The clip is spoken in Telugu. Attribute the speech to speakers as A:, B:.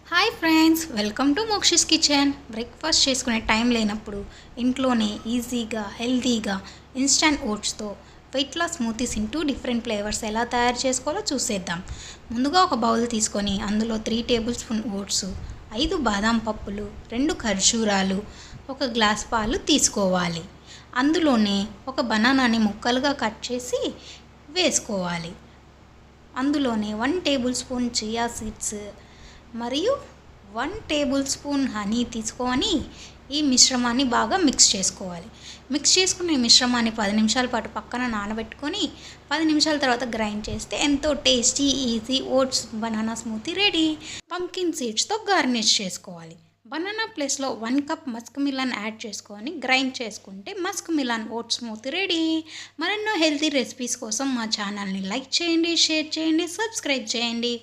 A: Hi friends, welcome to Mokshi's kitchen. Breakfast చేసుకునే టైం లేనప్పుడు ఇంట్లోనే ఈజీగా హెల్తీగా ఇన్స్టంట్ ఓట్స్తో weight loss smoothies in two different flavours ఎలా తయారు చేసుకోవాలో చూసేద్దాం. ముందుగా ఒక బౌల్ తీసుకొని అందులో 3 టేబుల్ స్పూన్ ఓట్స్, 5 బాదాం పప్పులు, 2 ఖర్జూరాలు, 1 గ్లాస్ పాలు తీసుకోవాలి. అందులోనే ఒక బనానాని ముక్కలుగా కట్ చేసి వేసుకోవాలి. అందులోనే 1 టేబుల్ స్పూన్ చియా సీడ్స్ మరియు 1 టేబుల్ స్పూన్ హనీ తీసుకొని ఈ మిశ్రమాన్ని బాగా మిక్స్ చేసుకోవాలి. మిక్స్ చేసుకున్న మిశ్రమాన్ని 10 నిమిషాల పాటు పక్కన నానబెట్టుకొని 10 నిమిషాల తర్వాత గ్రైండ్ చేస్తే ఎంతో tasty easy oats banana smoothie ready. Pumpkin సీడ్స్తో గార్నిష్ చేసుకోవాలి. బనానా ప్లేస్లో 1 కప్ మస్క్ మిలన్ యాడ్ చేసుకొని గ్రైండ్ చేసుకుంటే muskmelon oats smoothie ready. మరెన్నో హెల్తీ రెసిపీస్ కోసం మా ఛానల్ని లైక్ చేయండి, షేర్ చేయండి, సబ్స్క్రైబ్ చేయండి.